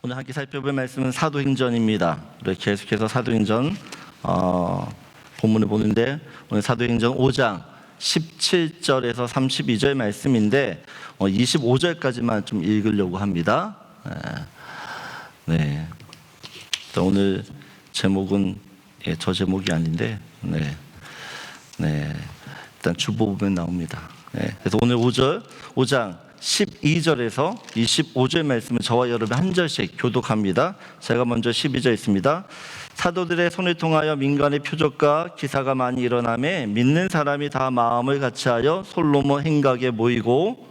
오늘 함께 살펴볼 말씀은 사도행전입니다. 우리 계속해서 사도행전 본문을 보는데 오늘 사도행전 5장 17절에서 32절 말씀인데 25절까지만 좀 읽으려고 합니다. 네. 오늘 제목은 저 제목이 아닌데 일단 주보 보면 나옵니다. 그래서 오늘 5장 12절에서 25절 말씀을 저와 여러분 한 절씩 교독합니다. 제가 먼저 12절 있습니다. 사도들의 손을 통하여 민간의 표적과 기사가 많이 일어나매 믿는 사람이 다 마음을 같이하여 솔로몬 행각에 모이고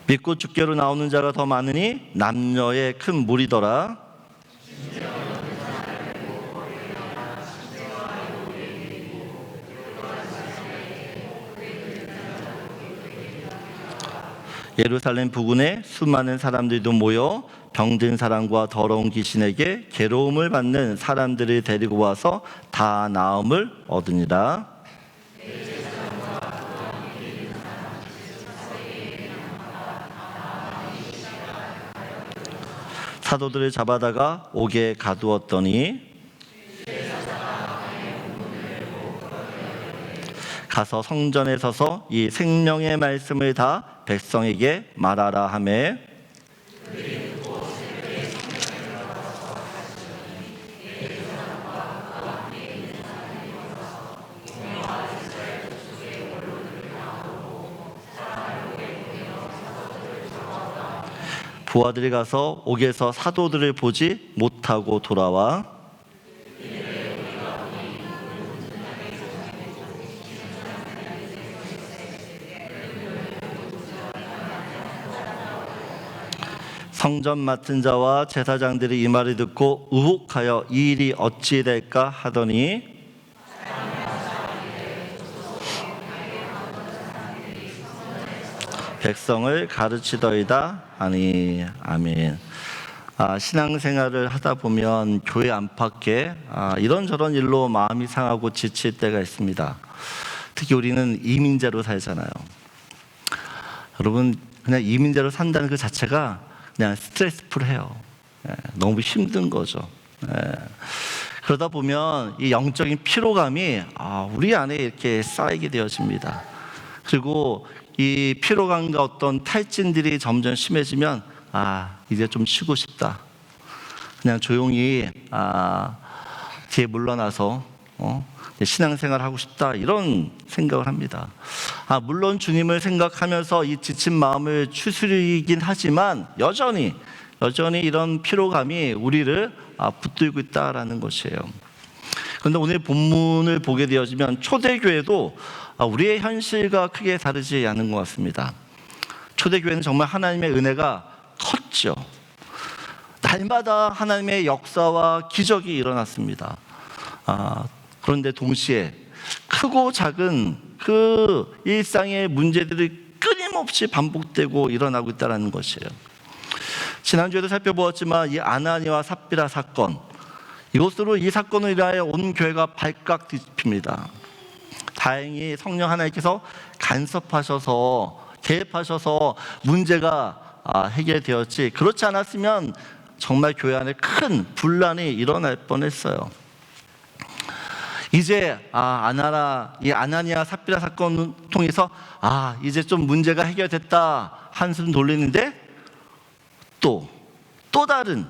믿고 주께로 나오는 자가 더 많으니 남녀의 큰 무리더라. 예루살렘 부근에 수많은 사람들도 모여 병든 사람과 더러운 귀신에게 괴로움을 받는 사람들을 데리고 와서 다 나음을 얻으니라. 사도들을 잡아다가 옥에 가두었더니 가서 성전에 서서 이 생명의 말씀을 다 백성에게 말하라 하매 부하들이 가서 옥에서 사도들을 보지 못하고 돌아와 성전 맡은 자와 제사장들이 이 말을 듣고 의혹하여 이 일이 어찌 될까 하더니 백성을 가르치더이다 하니 아멘. 신앙생활을 하다 보면 교회 안팎에 이런저런 일로 마음이 상하고 지칠 때가 있습니다. 특히 우리는 이민자로 살잖아요. 여러분 그냥 이민자로 산다는 그 자체가 그냥 스트레스풀해요. 너무 힘든 거죠. 그러다 보면 이 영적인 피로감이 우리 안에 이렇게 쌓이게 되어집니다. 그리고 이 피로감과 어떤 탈진들이 점점 심해지면 이제 좀 쉬고 싶다. 그냥 조용히 뒤에 물러나서 신앙생활 하고 싶다 이런 생각을 합니다. 물론 주님을 생각하면서 이 지친 마음을 추스리긴 하지만 여전히 이런 피로감이 우리를 붙들고 있다라는 것이에요. 그런데 오늘 본문을 보게 되어지면 초대교회도 우리의 현실과 크게 다르지 않은 것 같습니다. 초대교회는 정말 하나님의 은혜가 컸죠. 날마다 하나님의 역사와 기적이 일어났습니다. 그런데 동시에 크고 작은 그 일상의 문제들이 끊임없이 반복되고 일어나고 있다는 것이에요. 지난주에도 살펴보았지만 이 아나니와 삽비라 사건, 이것으로 이 사건을 인하여 온 교회가 발칵 뒤집힙니다. 다행히 성령 하나님께서 간섭하셔서 개입하셔서 문제가 해결되었지, 그렇지 않았으면 정말 교회 안에 큰 분란이 일어날 뻔했어요. 이제 아나니아 삽비라 사건을 통해서 이제 좀 문제가 해결됐다 한숨 돌리는데 또 다른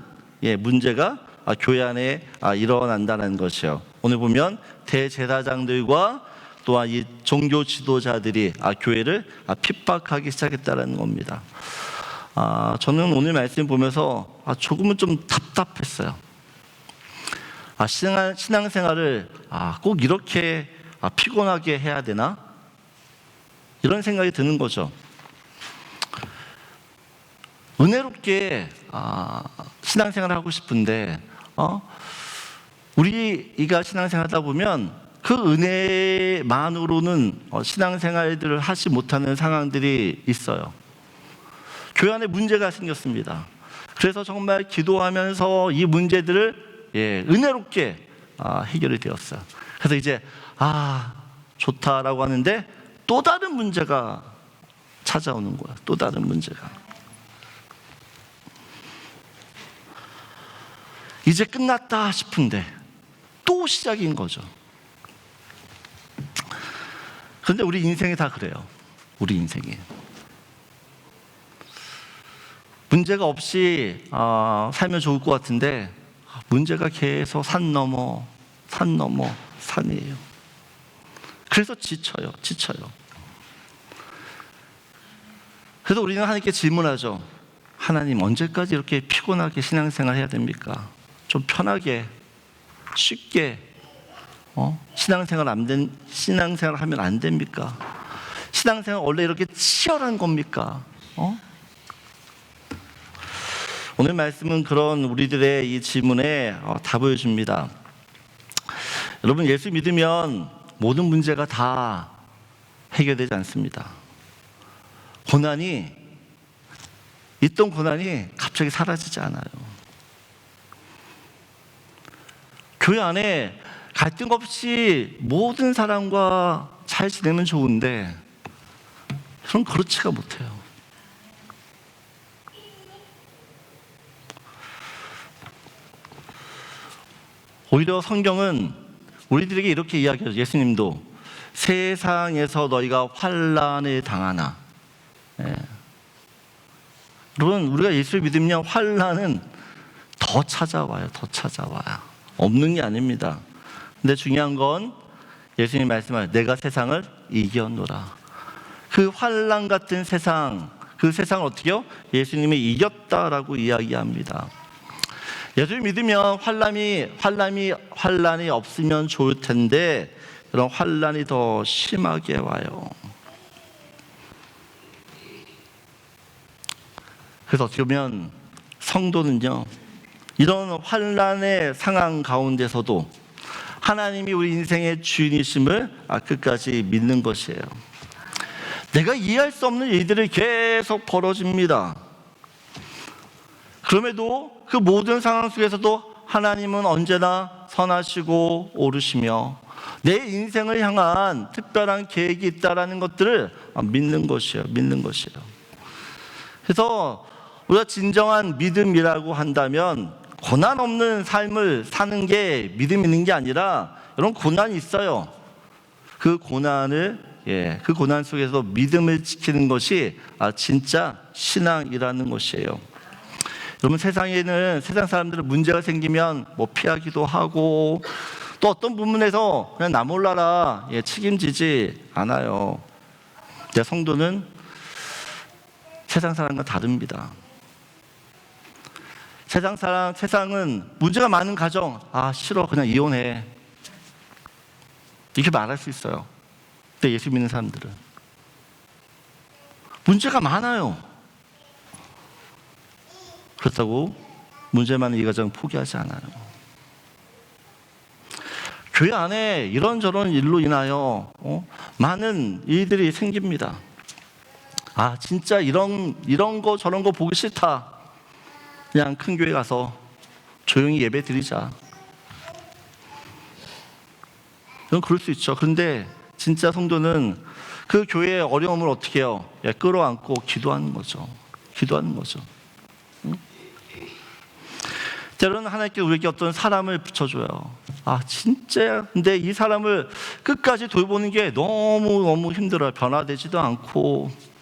문제가 교회 안에 일어난다는 것이요. 오늘 보면 대제사장들과 또한 이 종교 지도자들이 교회를 핍박하기 시작했다는 겁니다. 저는 오늘 말씀 보면서 조금은 좀 답답했어요. 신앙생활을 꼭 이렇게 피곤하게 해야 되나? 이런 생각이 드는 거죠. 은혜롭게 신앙생활을 하고 싶은데 우리가 신앙생활 하다 보면 그 은혜만으로는 신앙생활들을 하지 못하는 상황들이 있어요. 교회 안에 문제가 생겼습니다. 그래서 정말 기도하면서 이 문제들을 은혜롭게 해결이 되었어요. 그래서 이제 좋다라고 하는데 또 다른 문제가 찾아오는 거야. 또 다른 문제가. 이제 끝났다 싶은데 또 시작인 거죠. 그런데 우리 인생이 다 그래요. 우리 인생이. 문제가 없이 살면 좋을 것 같은데 문제가 계속 산 넘어 산이에요. 그래서 지쳐요. 그래서 우리는 하나님께 질문하죠. 하나님, 언제까지 이렇게 피곤하게 신앙생활 해야 됩니까? 좀 편하게, 쉽게 신앙생활 하면 안 됩니까? 신앙생활 원래 이렇게 치열한 겁니까? 오늘 말씀은 그런 우리들의 이 질문에 답을 줍니다. 여러분, 예수 믿으면 모든 문제가 다 해결되지 않습니다. 있던 고난이 갑자기 사라지지 않아요. 교회 안에 갈등 없이 모든 사람과 잘 지내면 좋은데 저는 그렇지가 못해요. 오히려 성경은 우리들에게 이렇게 이야기하죠. 예수님도 세상에서 너희가 환난을 당하나. 여러분, 우리가 예수를 믿으면 환난은 더 찾아와요. 없는 게 아닙니다. 근데 중요한 건 예수님이 말씀하신 내가 세상을 이겼노라. 그 환난 같은 세상, 그 세상을 어떻게요? 예수님이 이겼다라고 이야기합니다. 예수를 믿으면 환난이 없으면 좋을 텐데 그런 환난이 더 심하게 와요. 그래서 어떻게 보면 성도는요, 이런 환난의 상황 가운데서도 하나님이 우리 인생의 주인이심을 끝까지 믿는 것이에요. 내가 이해할 수 없는 일들이 계속 벌어집니다. 그럼에도 그 모든 상황 속에서도 하나님은 언제나 선하시고 옳으시며 내 인생을 향한 특별한 계획이 있다라는 것들을 믿는 것이에요. 그래서 우리가 진정한 믿음이라고 한다면 고난 없는 삶을 사는 게 믿음 있는 게 아니라 이런 고난이 있어요. 그 고난 속에서 믿음을 지키는 것이 진짜 신앙이라는 것이에요. 여러분, 세상 사람들은 문제가 생기면 피하기도 하고 또 어떤 부분에서 그냥 나 몰라라 책임지지 않아요. 성도는 세상 사람과 다릅니다. 세상은 문제가 많은 가정, 싫어, 그냥 이혼해, 이렇게 말할 수 있어요. 근데 예수 믿는 사람들은 문제가 많아요. 그렇다고 문제 많은 이 가정 포기하지 않아요. 교회 안에 이런저런 일로 인하여 많은 일들이 생깁니다. 진짜 이런 거 저런 거 보기 싫다. 그냥 큰 교회 가서 조용히 예배 드리자. 그럴 수 있죠. 그런데 진짜 성도는 그 교회의 어려움을 어떻게 해요? 끌어안고 기도하는 거죠. 때로는 하나님께 우리에게 어떤 사람을 붙여줘요. 진짜 근데 이 사람을 끝까지 돌보는 게 너무 힘들어요. 변화되지도 않고.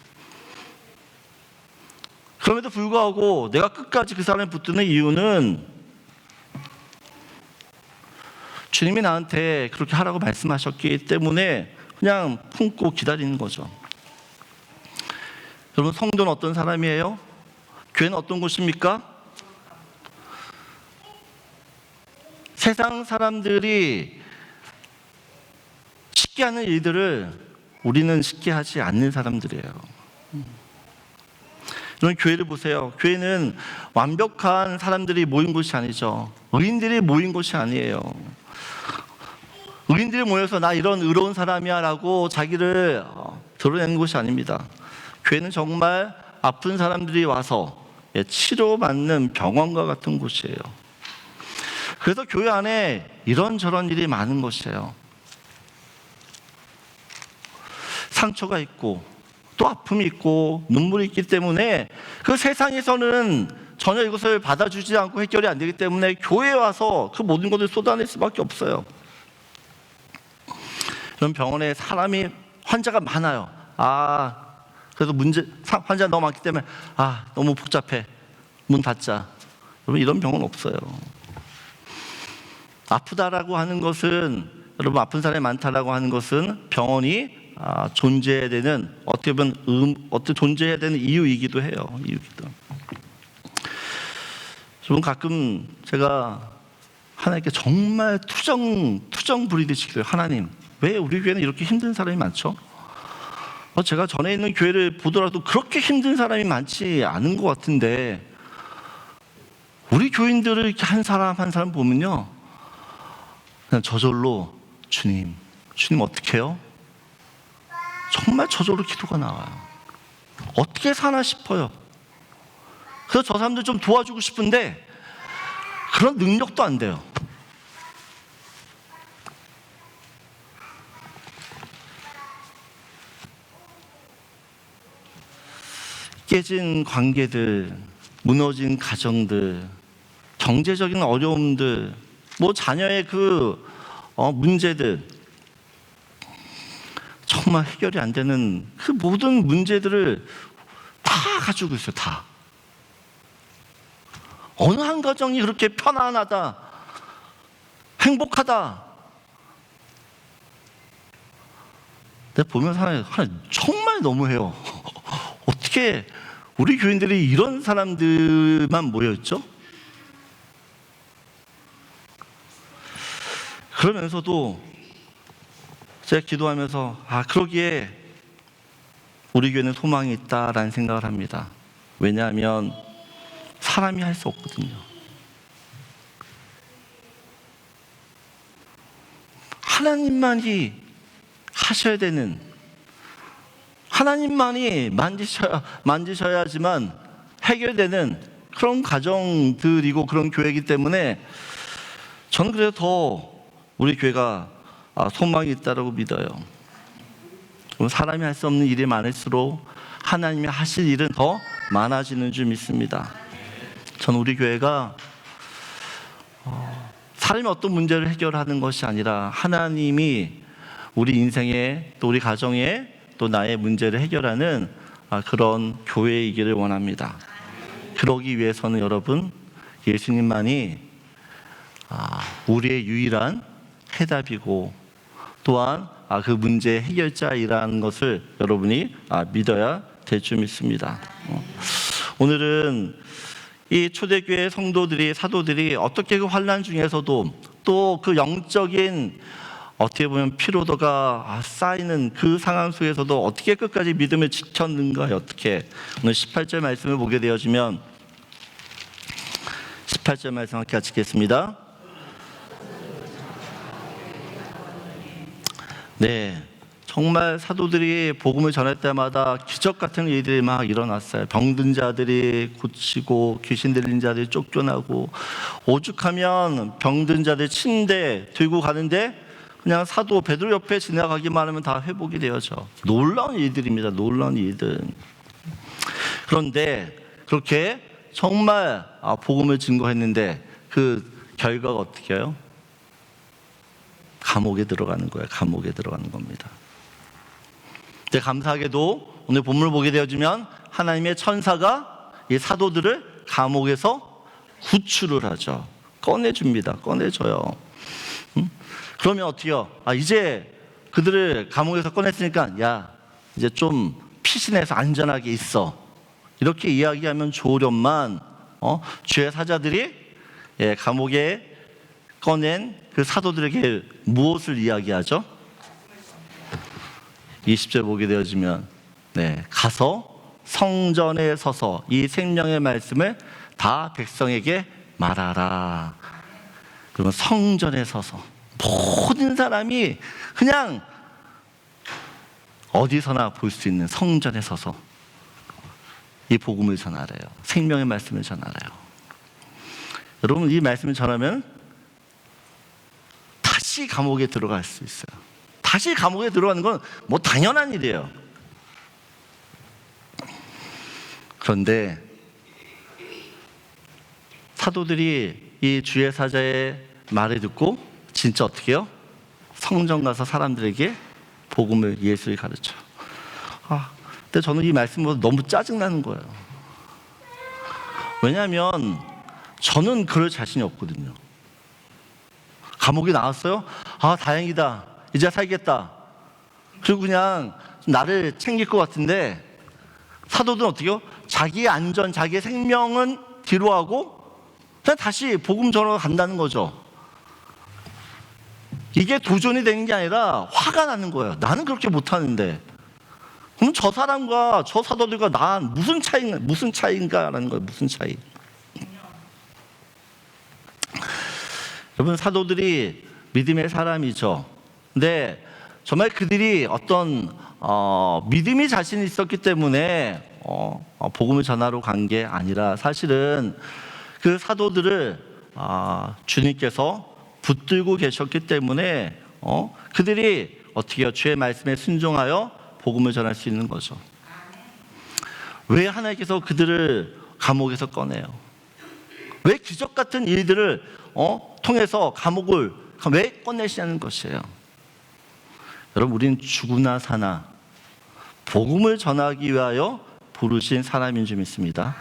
그럼에도 불구하고 내가 끝까지 그 사람을 붙드는 이유는 주님이 나한테 그렇게 하라고 말씀하셨기 때문에 그냥 품고 기다리는 거죠. 여러분, 성도는 어떤 사람이에요? 교회는 어떤 곳입니까? 세상 사람들이 쉽게 하는 일들을 우리는 쉽게 하지 않는 사람들이에요. 여러분, 교회를 보세요. 교회는 완벽한 사람들이 모인 곳이 아니죠. 의인들이 모인 곳이 아니에요. 의인들이 모여서 나 이런 의로운 사람이야 라고 자기를 드러내는 곳이 아닙니다. 교회는 정말 아픈 사람들이 와서 치료받는 병원과 같은 곳이에요. 그래서 교회 안에 이런저런 일이 많은 것이에요. 상처가 있고 또 아픔이 있고 눈물이 있기 때문에 그 세상에서는 전혀 이것을 받아주지 않고 해결이 안 되기 때문에 교회에 와서 그 모든 것을 쏟아낼 수밖에 없어요. 그럼 병원에 환자가 많아요. 그래서 환자가 너무 많기 때문에 너무 복잡해, 문 닫자. 여러분, 이런 병원 없어요. 아프다라고 하는 것은, 여러분, 아픈 사람이 많다라고 하는 것은 병원이 존재해야 되는, 어떻게 보면 존재해야 되는 이유이기도 해요. 여러분, 가끔 제가 하나님께 정말 투정 부리듯이 그래요. 하나님, 왜 우리 교회는 이렇게 힘든 사람이 많죠? 제가 전에 있는 교회를 보더라도 그렇게 힘든 사람이 많지 않은 것 같은데, 우리 교인들을 이렇게 한 사람 한 사람 보면요, 그냥 저절로 주님 어떻게 해요? 정말 저절로 기도가 나와요. 어떻게 사나 싶어요. 그래서 저 사람들 좀 도와주고 싶은데 그런 능력도 안 돼요. 깨진 관계들, 무너진 가정들, 경제적인 어려움들, 자녀의 문제들, 정말 해결이 안 되는 그 모든 문제들을 다 가지고 있어요. 다. 어느 한 가정이 그렇게 편안하다, 행복하다. 내가 보면서 하나 정말 너무해요. 어떻게 우리 교인들이 이런 사람들만 모여있죠? 그러면서도 제가 기도하면서 그러기에 우리 교회는 소망이 있다라는 생각을 합니다. 왜냐하면 사람이 할 수 없거든요. 하나님만이 하셔야 되는, 하나님만이 만지셔야지만 해결되는 그런 가정들이고 그런 교회이기 때문에 저는 그래서 더 우리 교회가 소망이 있다고 믿어요. 사람이 할 수 없는 일이 많을수록 하나님이 하실 일은 더 많아지는 줄 믿습니다. 저는 우리 교회가 사람이 어떤 문제를 해결하는 것이 아니라 하나님이 우리 인생에, 또 우리 가정에, 또 나의 문제를 해결하는 그런 교회이기를 원합니다. 그러기 위해서는 여러분, 예수님만이 우리의 유일한 해답이고 또한 그 문제의 해결자이라는 것을 여러분이 믿어야 될 줄 믿습니다. 오늘은 이 초대교회 성도들이, 사도들이 어떻게 그 환난 중에서도 또 그 영적인, 어떻게 보면 피로도가 쌓이는 그 상황 속에서도 어떻게 끝까지 믿음을 지켰는가, 어떻게. 오늘 18절 말씀을 보게 되어지면 18절 말씀 함께 같이 읽겠습니다. 네, 정말 사도들이 복음을 전할 때마다 기적 같은 일들이 막 일어났어요. 병든 자들이 고치고, 귀신 들린 자들이 쫓겨나고, 오죽하면 병든 자들 침대 들고 가는데 그냥 사도 베드로 옆에 지나가기만 하면 다 회복이 되어져. 놀라운 일들입니다. 놀라운 일들. 그런데 그렇게 정말 복음을 증거했는데 그 결과가 어떻게 해요? 감옥에 들어가는 거예요. 감옥에 들어가는 겁니다. 근데 감사하게도 오늘 본문을 보게 되어지면 하나님의 천사가 이 사도들을 감옥에서 구출을 하죠. 꺼내줍니다. 꺼내줘요. 그러면 어때요? 이제 그들을 감옥에서 꺼냈으니까 이제 좀 피신해서 안전하게 있어, 이렇게 이야기하면 좋으련만 주의 사자들이 감옥에 꺼낸 그 사도들에게 무엇을 이야기하죠? 20절 보게 되어지면 가서 성전에 서서 이 생명의 말씀을 다 백성에게 말하라. 그러면 성전에 서서 모든 사람이 그냥 어디서나 볼 수 있는 성전에 서서 이 복음을 전하래요. 생명의 말씀을 전하래요. 여러분, 이 말씀을 전하면 다시 감옥에 들어갈 수 있어요. 다시 감옥에 들어가는 건 당연한 일이에요. 그런데 사도들이 이 주의 사자의 말을 듣고 진짜 어떻게 해요? 성전 가서 사람들에게 복음을, 예수를 가르쳐요. 근데 저는 이 말씀 보고 너무 짜증나는 거예요. 왜냐하면 저는 그럴 자신이 없거든요. 감옥에 나왔어요? 다행이다. 이제 살겠다. 그리고 그냥 나를 챙길 것 같은데, 사도들은 어떻게 해요? 자기의 안전, 자기의 생명은 뒤로 하고 그냥 다시 복음 전하러 간다는 거죠. 이게 도전이 되는 게 아니라 화가 나는 거예요. 나는 그렇게 못하는데 그럼 저 사람과 저 사도들과 난 무슨 차이인가라는 거예요. 무슨 차이. 여러분, 사도들이 믿음의 사람이죠. 근데 정말 그들이 어떤 믿음이 자신이 있었기 때문에 복음을 전하러 간 게 아니라, 사실은 그 사도들을 주님께서 붙들고 계셨기 때문에 그들이 어떻게 해요? 주의 말씀에 순종하여 복음을 전할 수 있는 거죠. 왜 하나님께서 그들을 감옥에서 꺼내요? 왜 기적 같은 일들을 통해서 감옥을 왜 꺼내시냐는 것이에요. 여러분, 우리는 죽으나 사나 복음을 전하기 위하여 부르신 사람인 줄 믿습니다.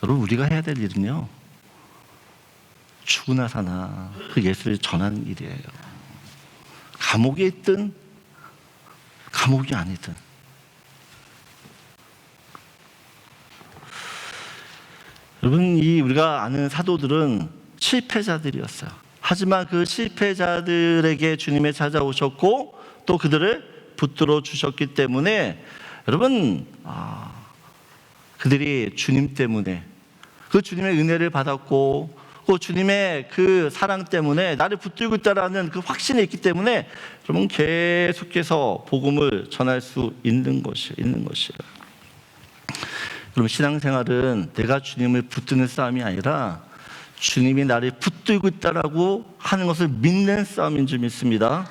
여러분, 우리가 해야 될 일은요, 죽으나 사나 그 예수를 전하는 일이에요. 감옥에 있든 감옥이 아니든. 여러분, 우리가 아는 사도들은 실패자들이었어요. 하지만 그 실패자들에게 주님이 찾아오셨고 또 그들을 붙들어 주셨기 때문에, 여러분, 그들이 주님 때문에, 그 주님의 은혜를 받았고 그 주님의 그 사랑 때문에 나를 붙들고 있다라는 그 확신이 있기 때문에 여러분, 계속해서 복음을 전할 수 있는 것이에요. 여러분, 신앙생활은 내가 주님을 붙드는 싸움이 아니라 주님이 나를 붙들고 있다라고 하는 것을 믿는 싸움인 줄 믿습니다.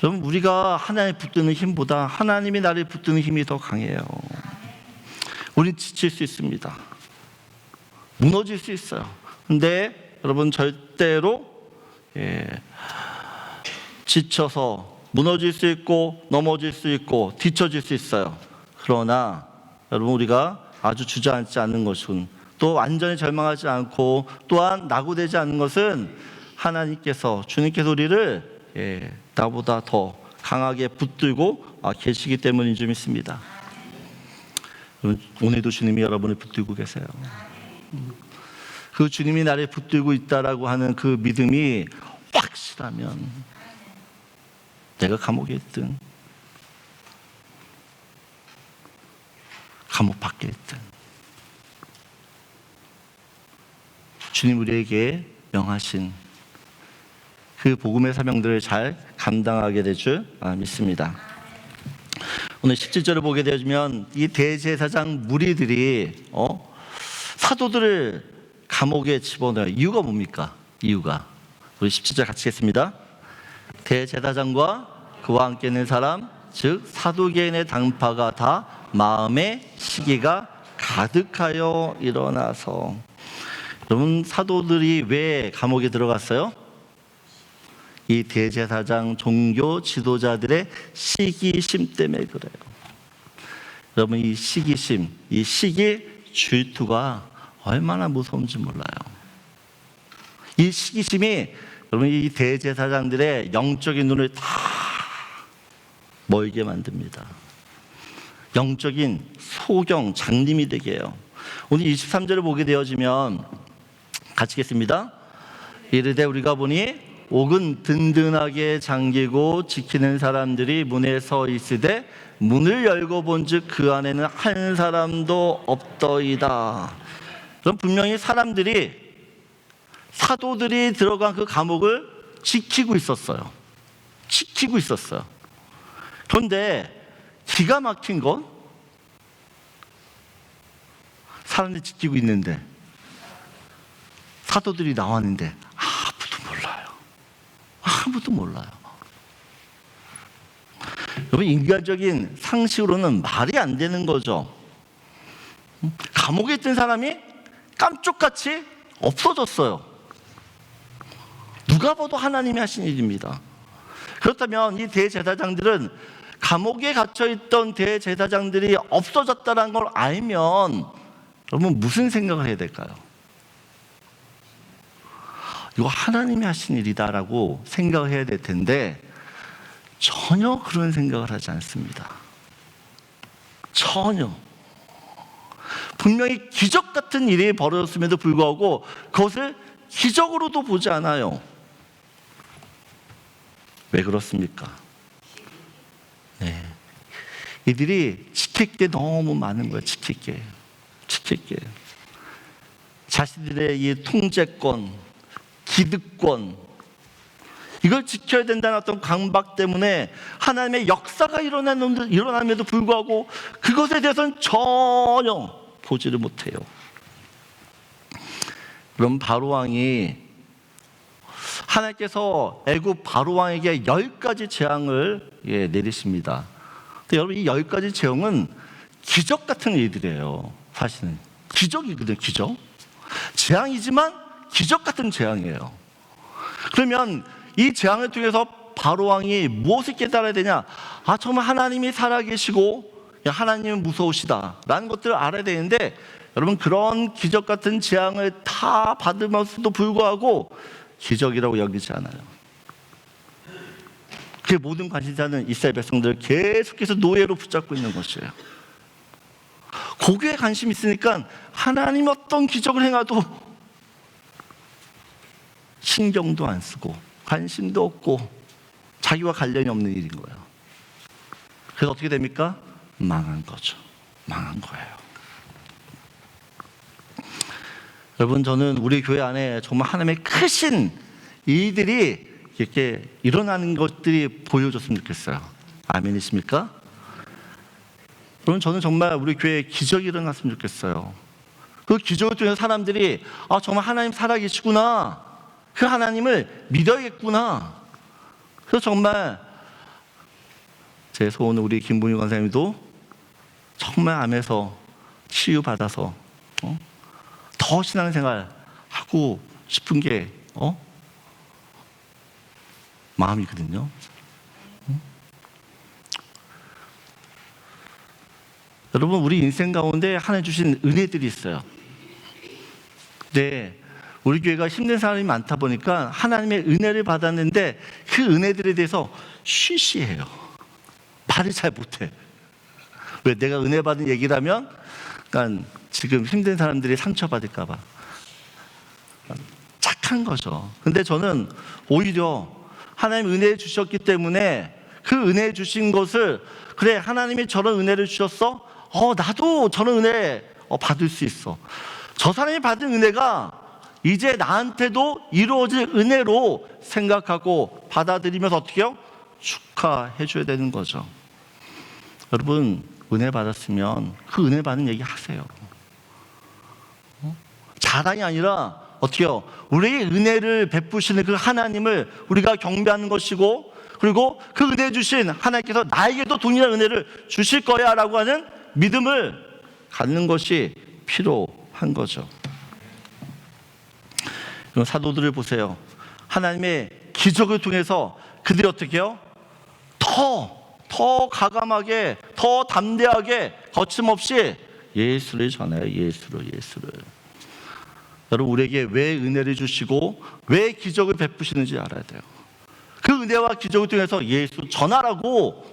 여러분, 우리가 하나님을 붙드는 힘보다 하나님이 나를 붙드는 힘이 더 강해요. 우리는 지칠 수 있습니다. 무너질 수 있어요. 근데 여러분, 절대로 지쳐서 무너질 수 있고 넘어질 수 있고 뒤처질 수 있어요. 그러나 여러분, 우리가 아주 주저앉지 않는 것은, 또 완전히 절망하지 않고 또한 낙오되지 않는 것은 주님께서 우리를 나보다 더 강하게 붙들고 계시기 때문인 줄 믿습니다. 오늘도 주님이 여러분을 붙들고 계세요. 그 주님이 나를 붙들고 있다라고 하는 그 믿음이 확실하면 내가 감옥에 있든 감옥 밖에 있든 주님 우리에게 명하신 그 복음의 사명들을 잘 감당하게 될 줄 믿습니다. 오늘 17절을 보게 되면 이 대제사장 무리들이 사도들을 감옥에 집어넣어요. 이유가 뭡니까? 이유가, 우리 17절 같이 읽겠습니다. 대제사장과 그와 함께 있는 사람, 즉 사두개인의 당파가 다 마음의 시기가 가득하여 일어나서. 여러분, 사도들이 왜 감옥에 들어갔어요? 이 대제사장 종교 지도자들의 시기심 때문에 그래요. 여러분, 이 시기심, 이 시기 질투가 얼마나 무서운지 몰라요. 이 시기심이 여러분, 이 대제사장들의 영적인 눈을 다 멀게 만듭니다. 영적인 소경, 장님이 되게 해요. 오늘 23절을 보게 되어지면 같이 읽겠습니다. 이르되 우리가 보니 옥은 든든하게 잠기고 지키는 사람들이 문에 서 있으되 문을 열고 본즉 그 안에는 한 사람도 없더이다. 그럼 분명히 사도들이 들어간 그 감옥을 지키고 있었어요. 그런데 기가 막힌 건, 사람들이 지키고 있는데 사도들이 나왔는데 아무도 몰라요. 여러분, 인간적인 상식으로는 말이 안 되는 거죠. 감옥에 있던 사람이 깜쪽같이 없어졌어요. 누가 봐도 하나님이 하신 일입니다. 그렇다면 이 대제사장들은 감옥에 갇혀있던 대제사장들이 없어졌다는 걸 알면 여러분 무슨 생각을 해야 될까요? 이거 하나님이 하신 일이다라고 생각을 해야 될 텐데 전혀 그런 생각을 하지 않습니다. 전혀. 분명히 기적 같은 일이 벌어졌음에도 불구하고 그것을 기적으로도 보지 않아요. 왜 그렇습니까? 네. 이들이 지킬 게 너무 많은 거예요. 지킬 게. 자신들의 이 통제권, 기득권, 이걸 지켜야 된다는 어떤 강박 때문에 하나님의 역사가 일어남에도 불구하고 그것에 대해서는 전혀 보지를 못해요. 그럼 바로왕이 하나님께서 애굽 바로왕에게 10가지 재앙을 내리십니다. 근데 여러분 이 10가지 재앙은 기적 같은 일들이에요. 사실은 기적이거든요. 기적. 재앙이지만 기적 같은 재앙이에요. 그러면 이 재앙을 통해서 바로왕이 무엇을 깨달아야 되냐? 정말 하나님이 살아계시고 하나님은 무서우시다 라는 것들을 알아야 되는데 여러분 그런 기적 같은 재앙을 다 받으면서도 불구하고 기적이라고 여기지 않아요. 그 모든 관심사는 이스라엘 백성들을 계속해서 노예로 붙잡고 있는 것이에요. 거기에 관심이 있으니까 하나님 어떤 기적을 행해도 신경도 안 쓰고 관심도 없고 자기와 관련이 없는 일인 거예요. 그래서 어떻게 됩니까? 망한 거죠. 망한 거예요. 여러분 저는 우리 교회 안에 정말 하나님의 크신 일들이 이렇게 일어나는 것들이 보여줬으면 좋겠어요. 아멘이십니까? 여러분 저는 정말 우리 교회에 기적이 일어났으면 좋겠어요. 그 기적을 통해서 사람들이 정말 하나님 살아계시구나, 그 하나님을 믿어야겠구나. 그래서 정말 제 소원은 우리 김문희 권사님도 정말 암에서 치유받아서 더 신앙생활 하고 싶은 게 마음이거든요. 여러분 우리 인생 가운데 하나님 주신 은혜들이 있어요. 근데 우리 교회가 힘든 사람이 많다 보니까 하나님의 은혜를 받았는데 그 은혜들에 대해서 쉬쉬해요. 말을 잘 못해. 왜? 내가 은혜 받은 얘기를 하면 그러니까 지금 힘든 사람들이 상처받을까 봐. 착한 거죠. 근데 저는 오히려 하나님 은혜 주셨기 때문에 그 은혜 주신 것을 그래 하나님이 저런 은혜를 주셨어? 나도 저런 은혜 받을 수 있어. 저 사람이 받은 은혜가 이제 나한테도 이루어질 은혜로 생각하고 받아들이면서 어떻게 해요? 축하해 줘야 되는 거죠. 여러분 은혜 받았으면 그 은혜 받는 얘기 하세요. 자랑이 아니라 어떻게 해요? 우리의 은혜를 베푸시는 그 하나님을 우리가 경배하는 것이고, 그리고 그 은혜 주신 하나님께서 나에게도 동일한 은혜를 주실 거야 라고 하는 믿음을 갖는 것이 필요한 거죠. 사도들을 보세요. 하나님의 기적을 통해서 그들이 어떻게 해요? 더 가감하게, 더 담대하게, 거침없이 예수를 전해요. 예수를. 여러분 우리에게 왜 은혜를 주시고 왜 기적을 베푸시는지 알아야 돼요. 그 은혜와 기적을 통해서 예수 전하라고,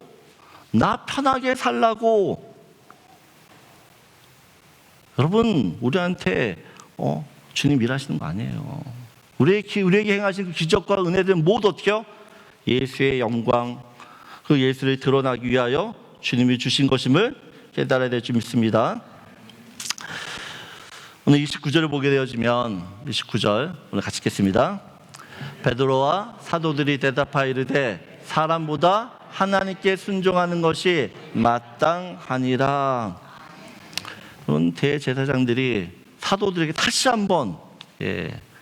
나 편하게 살라고. 여러분 우리한테 주님 일하시는 거 아니에요. 우리에게 행하신 그 기적과 은혜들은 모두 어떻게 해요? 예수의 영광, 그 예수를 드러나기 위하여 주님이 주신 것임을 깨달아야 될 줄 믿습니다. 오늘 29절을 보게 되어지면 29절 오늘 같이 읽겠습니다. 베드로와 사도들이 대답하여 이르되 사람보다 하나님께 순종하는 것이 마땅하니라. 대제사장들이 사도들에게 다시 한번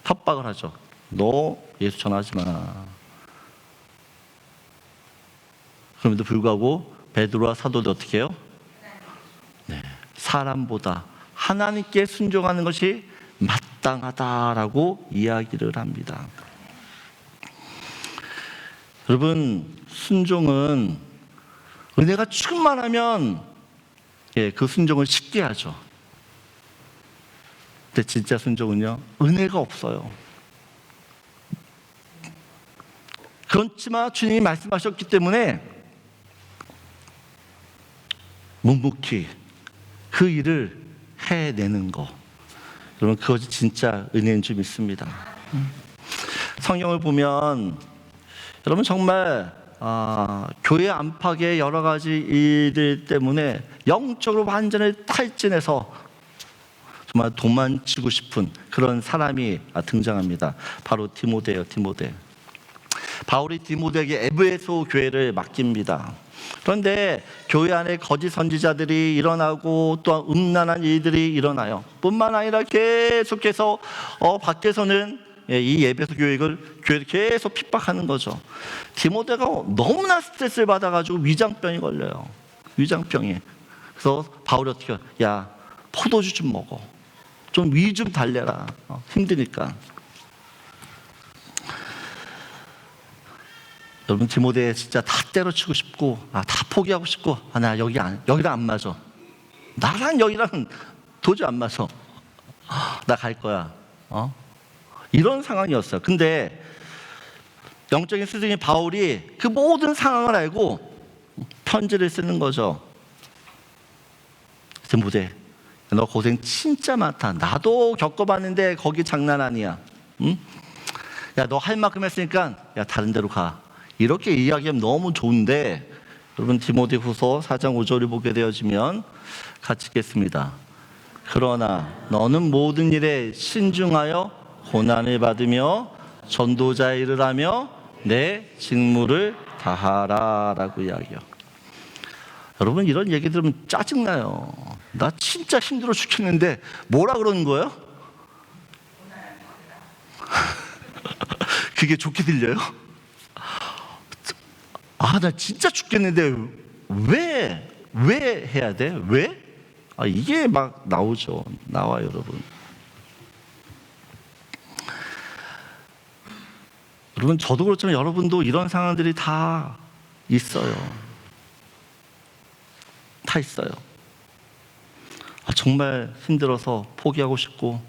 협박을 하죠. 너 예수 전하지 마. 그럼에도 불구하고 베드로와 사도들 어떻게 해요? 사람보다 하나님께 순종하는 것이 마땅하다라고 이야기를 합니다. 여러분, 순종은 은혜가 충만하면 그 순종을 쉽게 하죠. 근데 진짜 순종은요, 은혜가 없어요. 그렇지만 주님이 말씀하셨기 때문에 묵묵히 그 일을 해내는 거, 여러분, 그것이 진짜 은혜인 줄 믿습니다. 성경을 보면 여러분, 정말 교회 안팎의 여러 가지 일들 때문에 영적으로 완전히 탈진해서 정말 도망치고 싶은 그런 사람이 등장합니다. 바로 디모데예요. 디모데. 바울이 디모데에게 에베소 교회를 맡깁니다. 그런데 교회 안에 거짓 선지자들이 일어나고 또한 음란한 일들이 일어나요. 뿐만 아니라 계속해서 밖에서는 이 에베소 교회를 계속 핍박하는 거죠. 디모데가 너무나 스트레스를 받아가지고 위장병이 걸려요. 위장병이. 그래서 바울이 어떻게 해요? 야, 포도주 좀 먹어. 좀 위 좀 달래라. 힘드니까. 여러분, 디모데 진짜 다 때려치고 싶고, 다 포기하고 싶고, 나 여기랑 안 맞아. 나랑 여기랑 도저히 안 맞아. 나 갈 거야. 이런 상황이었어요. 근데 영적인 스승인 바울이 그 모든 상황을 알고 편지를 쓰는 거죠. 디모데, 너 고생 진짜 많다. 나도 겪어봤는데 거기 장난 아니야. 응? 야, 너 할 만큼 했으니까 다른 데로 가. 이렇게 이야기하면 너무 좋은데, 여러분, 디모데후서 4장 5절을 보게 되어지면 같이 읽겠습니다. 그러나 너는 모든 일에 신중하여 고난을 받으며 전도자의 일을 하며 내 직무를 다하라 라고 이야기해요. 여러분, 이런 얘기 들으면 짜증나요. 나 진짜 힘들어 죽겠는데 뭐라 그러는 거예요? 그게 좋게 들려요? 나 진짜 죽겠는데 왜 해야 돼? 왜? 이게 막 나와요, 여러분. 여러분, 저도 그렇지만 여러분도 이런 상황들이 다 있어요. 다 있어요. 정말 힘들어서 포기하고 싶고,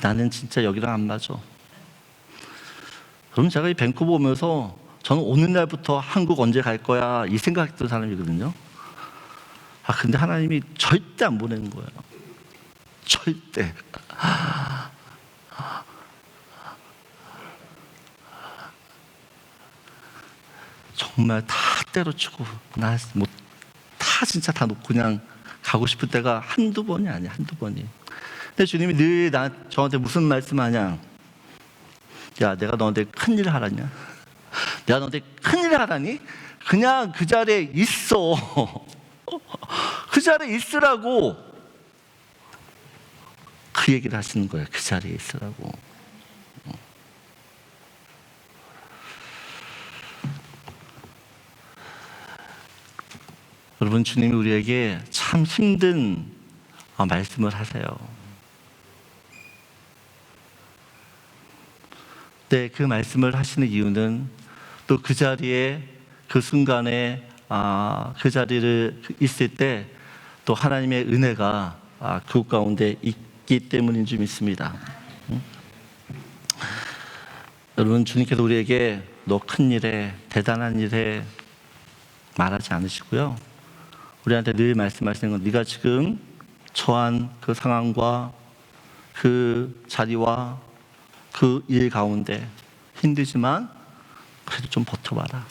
나는 진짜 여기랑 안 맞아. 여러분, 제가 이 밴쿠버 오면서 저는 오는 날부터 한국 언제 갈 거야 이 생각했던 사람이거든요. 근데 하나님이 절대 안 보내는 거예요. 절대. 정말 다 때려치고 다 진짜 다 놓고 그냥 가고 싶을 때가 한두 번이 아니야. 한두 번이. 근데 주님이 늘 저한테 무슨 말씀하냐? 야, 내가 너한테 큰일 하라냐? 내가 너한테 큰일 하라니? 그냥 그 자리에 있어. 그 자리에 있으라고. 그 얘기를 하시는 거예요. 그 자리에 있으라고. 여러분, 주님이 우리에게 참 힘든 말씀을 하세요. 네, 그 말씀을 하시는 이유는 또 그 자리에 그 순간에 그 자리를 있을 때 또 하나님의 은혜가 그 가운데 있기 때문인 줄 믿습니다. 여러분, 주님께서 우리에게 너 큰일에 대단한 일에 말하지 않으시고요, 우리한테 늘 말씀하시는 건 네가 지금 처한 그 상황과 그 자리와 그 일 가운데 힘들지만 그래도 좀 버텨봐라.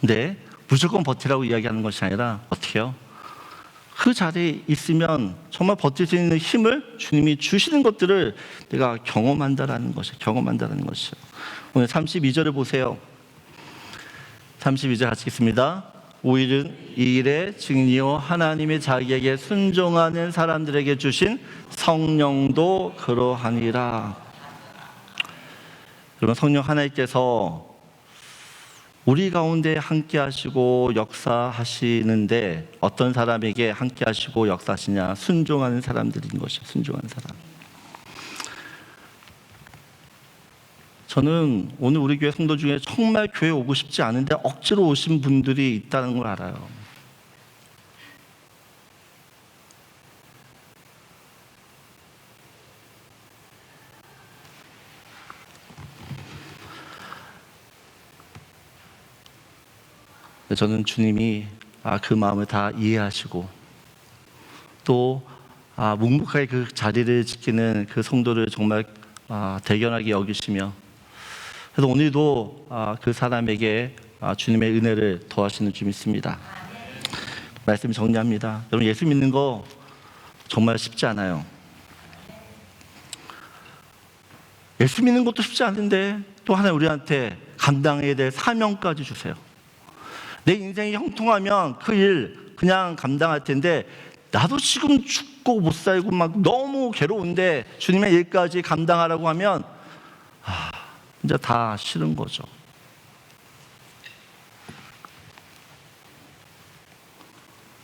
근데 무조건 버티라고 이야기하는 것이 아니라 어떻게 해요? 그 자리에 있으면 정말 버틸 수 있는 힘을 주님이 주시는 것들을 내가 경험한다라는 것이에요. 경험한다라는 것이에요. 오늘 32절을 보세요. 32절 같이 읽겠습니다. 오일은 이 일의 증인이요 하나님의 자기에게 순종하는 사람들에게 주신 성령도 그러하니라. 여러분, 성령 하나님께서 우리 가운데 함께 하시고 역사하시는데 어떤 사람에게 함께 하시고 역사하시냐? 순종하는 사람들인 것이죠. 순종하는 사람. 저는 오늘 우리 교회 성도 중에 정말 교회 오고 싶지 않은데 억지로 오신 분들이 있다는 걸 알아요. 저는 주님이 그 마음을 다 이해하시고 또 묵묵하게 그 자리를 지키는 그 성도를 정말 대견하게 여기시며, 그래서 오늘도 그 사람에게 주님의 은혜를 더하시는 줄 믿습니다. 말씀 정리합니다. 여러분, 예수 믿는 거 정말 쉽지 않아요. 예수 믿는 것도 쉽지 않은데 또 하나 우리한테 감당해야 될 사명까지 주세요. 내 인생이 형통하면 그 일 그냥 감당할 텐데 나도 지금 죽고 못 살고 막 너무 괴로운데 주님의 일까지 감당하라고 하면 진짜 다 싫은 거죠.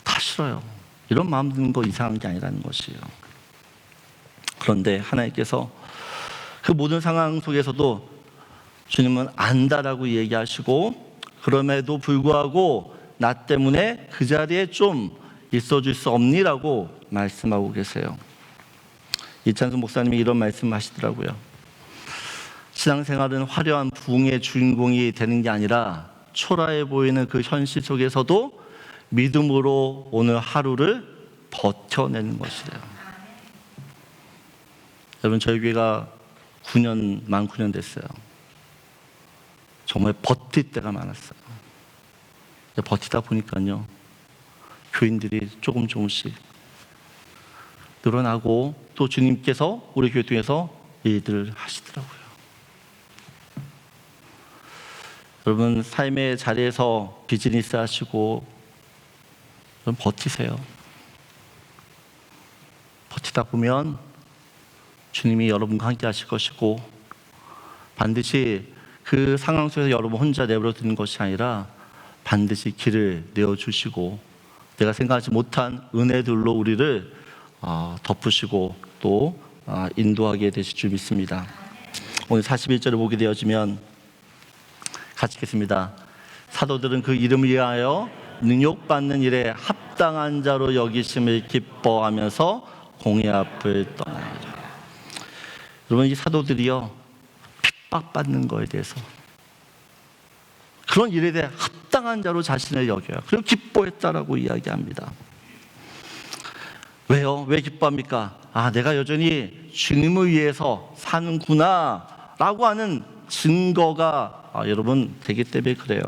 다 싫어요. 이런 마음 드는 거 이상한 게 아니라는 것이에요. 그런데 하나님께서 그 모든 상황 속에서도 주님은 안다라고 얘기하시고, 그럼에도 불구하고 나 때문에 그 자리에 좀 있어줄 수 없니라고 말씀하고 계세요. 이찬수 목사님이 이런 말씀 하시더라고요. 신앙생활은 화려한 부흥의 주인공이 되는 게 아니라 초라해 보이는 그 현실 속에서도 믿음으로 오늘 하루를 버텨내는 것이래요. 여러분, 저희 교회가 만 9년 됐어요. 정말 버틸 때가 많았어요. 버티다 보니까요, 교인들이 조금씩 늘어나고 또 주님께서 우리 교회 통해서 일들을 하시더라고요. 여러분, 삶의 자리에서 비즈니스 하시고 여러분 버티세요. 버티다 보면 주님이 여러분과 함께 하실 것이고, 반드시 그 상황 속에서 여러분 혼자 내버려 두는 것이 아니라 반드시 길을 내어주시고 내가 생각하지 못한 은혜들로 우리를 덮으시고 또 인도하게 되실 줄 믿습니다. 오늘 41절을 보게 되어지면 같이 읽겠습니다. 사도들은 그 이름을 위하여 능욕받는 일에 합당한 자로 여기심을 기뻐하면서 공의 앞을 떠나니라. 여러분, 이 사도들이요, 핍박받는 거에 대해서, 그런 일에 대해 합당한 자로 자신을 여겨요. 그리고 기뻐했다라고 이야기합니다. 왜요? 왜 기뻐합니까? 내가 여전히 주님을 위해서 사는구나 라고 하는 증거가 여러분 되기 때문에 그래요.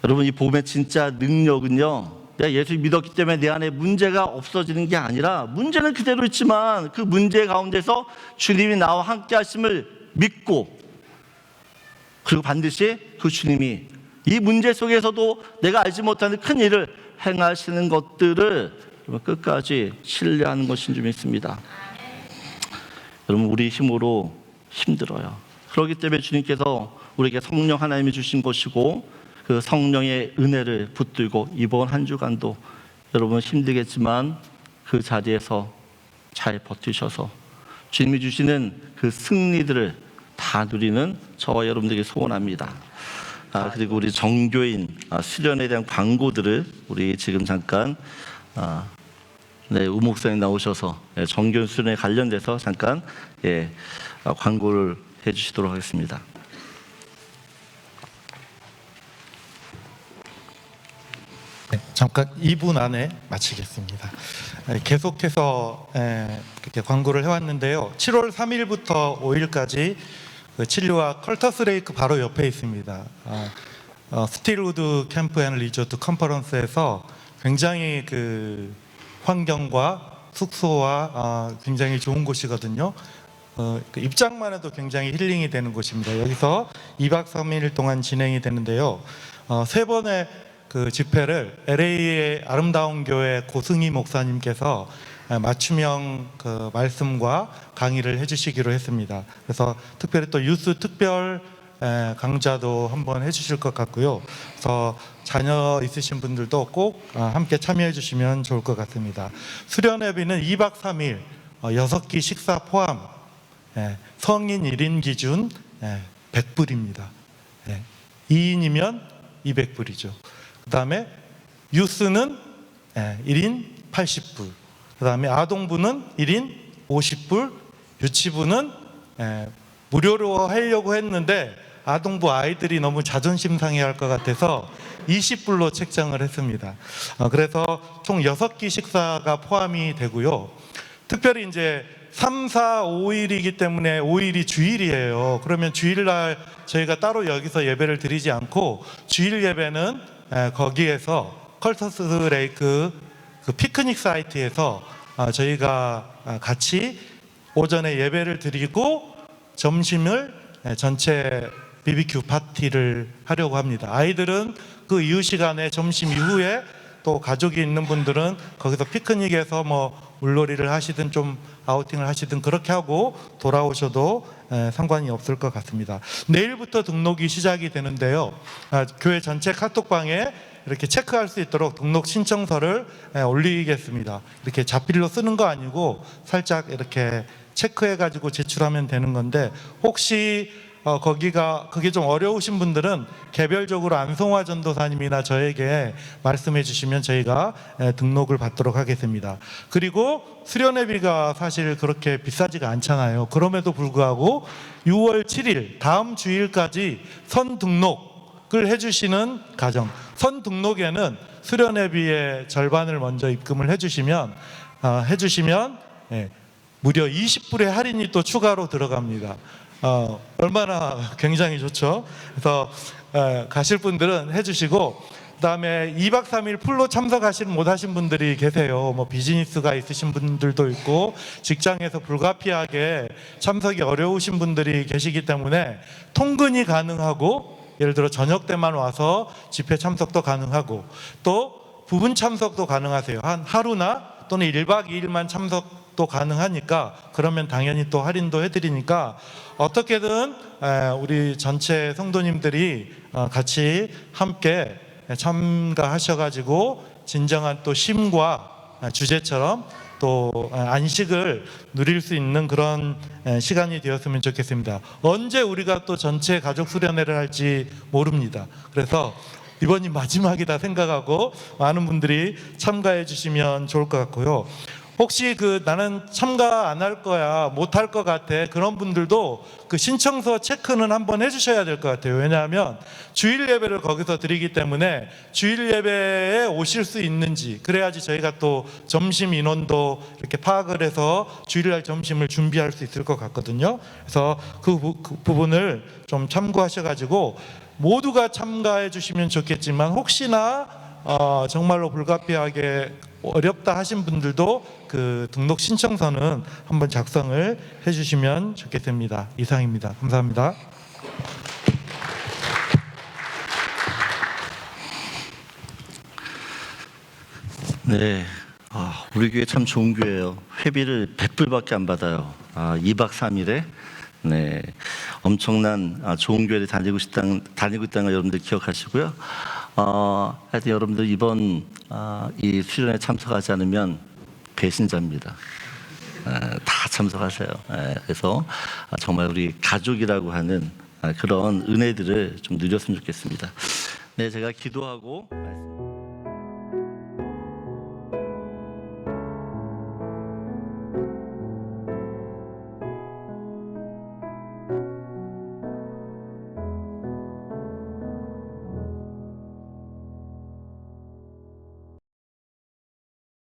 여러분, 이 복음의 진짜 능력은요, 내가 예수 믿었기 때문에 내 안에 문제가 없어지는 게 아니라 문제는 그대로 있지만 그 문제 가운데서 주님이 나와 함께 하심을 믿고, 그리고 반드시 그 주님이 이 문제 속에서도 내가 알지 못하는 큰 일을 행하시는 것들을 끝까지 신뢰하는 것인 줄 믿습니다. 여러분, 우리 힘으로 힘들어요. 그렇기 때문에 주님께서 우리에게 성령 하나님이 주신 것이고, 그 성령의 은혜를 붙들고 이번 한 주간도 여러분 힘들겠지만 그 자리에서 잘 버티셔서 주님이 주시는 그 승리들을 다 누리는 저와 여러분들에게 소원합니다. 그리고 우리 정교인 수련에 대한 광고들을 우리 지금 잠깐 우 목사님 나오셔서 정교인 수련에 관련돼서 잠깐 광고를 해주시도록 하겠습니다. 잠깐 2분 안에 마치겠습니다. 계속해서 이렇게 광고를 해왔는데요. 7월 3일부터 5일까지 진리와 컬터스 레이크 바로 옆에 있습니다. 스틸우드 캠프 앤 리조트 컨퍼런스에서 굉장히 그 환경과 숙소와 굉장히 좋은 곳이거든요. 그 입장만 해도 굉장히 힐링이 되는 곳입니다. 여기서 2박 3일 동안 진행이 되는데요. 세 번의 그 집회를 LA의 아름다운 교회 고승희 목사님께서 맞춤형 그 말씀과 강의를 해주시기로 했습니다. 그래서 특별히 또 유스 특별 강좌도 한번 해주실 것 같고요. 그래서 자녀 있으신 분들도 꼭 함께 참여해 주시면 좋을 것 같습니다. 수련회비는 2박 3일 6끼 식사 포함 성인 1인 기준 100불입니다. 2인이면 200불이죠. 그 다음에 유스는 1인 80불, 그 다음에 아동부는 1인 50불, 유치부는 무료로 하려고 했는데 아동부 아이들이 너무 자존심 상해할 것 같아서 20불로 책정을 했습니다. 그래서 총 6끼 식사가 포함이 되고요. 특별히 이제 3, 4, 5일이기 때문에 5일이 주일이에요. 그러면 주일날 저희가 따로 여기서 예배를 드리지 않고 주일 예배는 거기에서 컬터스 레이크 그 피크닉 사이트에서 저희가 같이 오전에 예배를 드리고 점심을 전체 BBQ 파티를 하려고 합니다. 아이들은 그 이후 시간에 점심 이후에 또 가족이 있는 분들은 거기서 피크닉에서 뭐 물놀이를 하시든 좀 아우팅을 하시든 그렇게 하고 돌아오셔도 상관이 없을 것 같습니다. 내일부터 등록이 시작이 되는데요. 교회 전체 카톡방에 이렇게 체크할 수 있도록 등록 신청서를 올리겠습니다. 이렇게 자필로 쓰는 거 아니고 살짝 이렇게 체크해 가지고 제출하면 되는 건데, 혹시 그게 좀 어려우신 분들은 개별적으로 안송화 전도사님이나 저에게 말씀해 주시면 저희가 등록을 받도록 하겠습니다. 그리고 수련회비가 사실 그렇게 비싸지가 않잖아요. 그럼에도 불구하고 6월 7일 다음 주일까지 선등록을 해주시는 가정, 선등록에는 수련회비의 절반을 먼저 입금을 해주시면 무려 20불의 할인이 또 추가로 들어갑니다. 얼마나 굉장히 좋죠. 그래서 가실 분들은 해주시고, 그다음에 2박 3일 풀로 참석하시는 못하신 분들이 계세요. 뭐 비즈니스가 있으신 분들도 있고 직장에서 불가피하게 참석이 어려우신 분들이 계시기 때문에 통근이 가능하고, 예를 들어 저녁 때만 와서 집회 참석도 가능하고 또 부분 참석도 가능하세요. 한 하루나 또는 1박 2일만 참석도 가능하니까, 그러면 당연히 또 할인도 해드리니까 어떻게든 우리 전체 성도님들이 같이 함께 참가하셔가지고 진정한 또 쉼과 주제처럼 또 안식을 누릴 수 있는 그런 시간이 되었으면 좋겠습니다. 언제 우리가 또 전체 가족 수련회를 할지 모릅니다. 그래서 이번이 마지막이다 생각하고 많은 분들이 참가해 주시면 좋을 것 같고요. 혹시 나는 참가 안 할 거야, 못 할 것 같아, 그런 분들도 그 신청서 체크는 한번 해주셔야 될 것 같아요. 왜냐하면 주일 예배를 거기서 드리기 때문에 주일 예배에 오실 수 있는지, 그래야지 저희가 또 점심 인원도 이렇게 파악을 해서 주일날 점심을 준비할 수 있을 것 같거든요. 그래서 그 부분을 좀 참고하셔가지고 모두가 참가해 주시면 좋겠지만, 혹시나 정말로 불가피하게 어렵다 하신 분들도 그 등록 신청서는 한번 작성을 해주시면 좋겠습니다. 이상입니다. 감사합니다. 네, 우리 교회 참 좋은 교회예요. 회비를 100불밖에 안 받아요. 2박 3일에 네, 엄청난 좋은 교회를 다니고 있다는 걸 여러분들 기억하시고요. 하여튼 여러분들 이번 이 수련회 참석하지 않으면 배신자입니다. 다 참석하세요. 그래서 정말 우리 가족이라고 하는 그런 은혜들을 좀 누렸으면 좋겠습니다. 네, 제가 기도하고